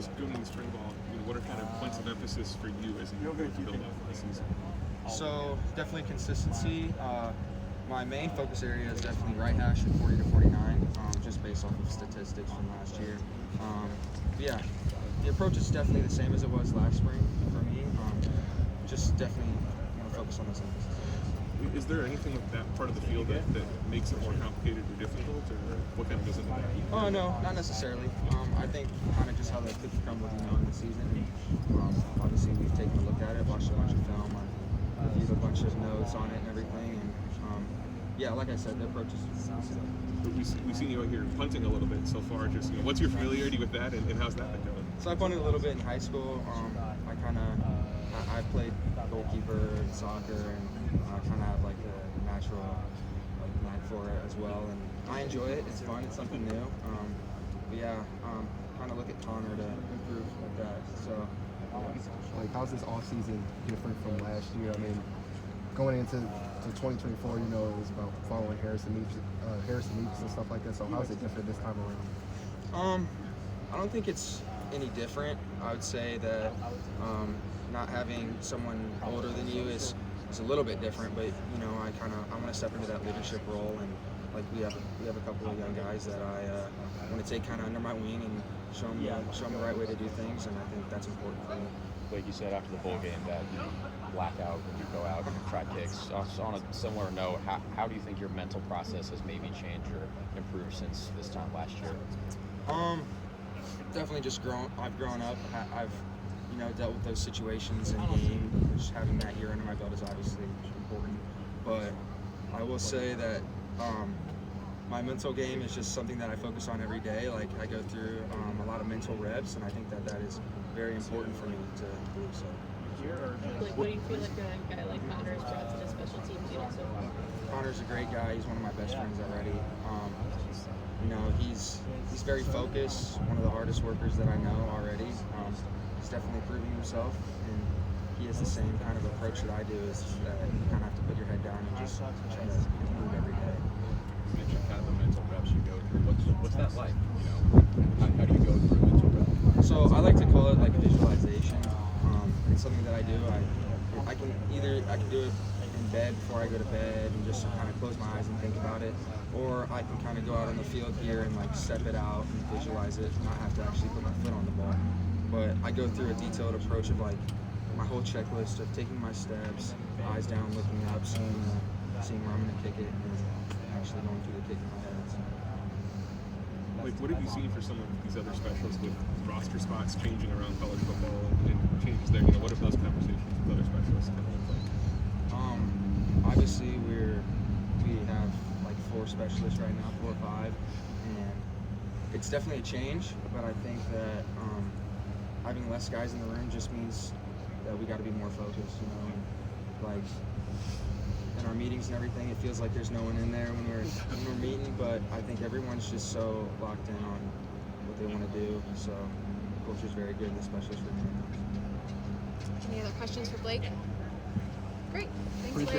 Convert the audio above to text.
Going into spring ball, what are kind of points of emphasis for you as you build up for the season? So definitely consistency. My main focus area is definitely right hash at 40 to 49, just based off of statistics from last year. But yeah, the approach is definitely the same as it was last spring for me. Just definitely want to focus on those emphasis areas. Is there anything with that part of the field that makes it more complicated or difficult, or what kind of goes into that? Oh no, not necessarily. I think kind of just how the cookie crumbled, in the season. And, obviously, we've taken a look at it, watched a bunch of film, reviewed a bunch of notes on it and everything. And yeah, like I said, the approach is the same. We've seen you out here punting a little bit so far. Just what's your familiarity with that, and how's that been going? So I punted a little bit in high school. I played goalkeeper in soccer, and I kind of have like a natural knack for it as well. And I enjoy it. It's fun. It's something new. But yeah, kind of look at Connor to improve with that. So. Like, how's this off season different from last year? I mean, going into 2024, it was about following Harrison Meeks and stuff like that. So how's it different this time around? I don't think it's any different. I would say that not having someone older than you is a little bit different. But I want to step into that leadership role, and like we have a couple of young guys that I want to take kind of under my wing and show them the right way to do things, and I think that's important for me. Like you said after the bowl game, that you black out when you go out and try kicks. So on a similar note, how do you think your mental process has maybe changed or improved since this time last year? Definitely just I've grown up. I've dealt with those situations in game. Just having that year under my belt is obviously important. But I will say that my mental game is just something that I focus on every day. Like, I go through a lot of mental reps, and I think that is very important for me to do so. Like, what do you feel like a guy like Connor has brought to the special teams unit so far? Connor's a great guy. He's one of my best friends already. He's very focused, one of the hardest workers that I know already. He's definitely proving himself, and he has the same kind of approach that I do, is that you kind of have to put your head down and just try to improve every day. You mentioned kind of the mental reps you go through. What's that like? How do you go through mental reps? So I like to call it like visualization. It's something that I do. I can do it in bed before I go to bed and just kind of close my eyes and think about it, or I can kind of go out on the field here and like step it out and visualize it, and not have to actually put my foot on the ball. But I go through a detailed approach of like my whole checklist of taking my steps, eyes down, looking up, seeing where I'm going to kick it, and actually going through the kick in my head. Like, what have you seen for some of these other specialists with roster spots changing around college football and changes there? What have those conversations with other specialists kind of look like? Obviously, we have like 4 specialists right now, 4 or 5, and it's definitely a change. But I think that having less guys in the room just means that we got to be more focused. And, like, in our meetings and everything, it feels like there's no one in there when we're meeting, but I think everyone's just so locked in on what they want to do. So the culture's very good, the specialists are good. Any other questions for Blake? Great. Thanks, Appreciate Blake.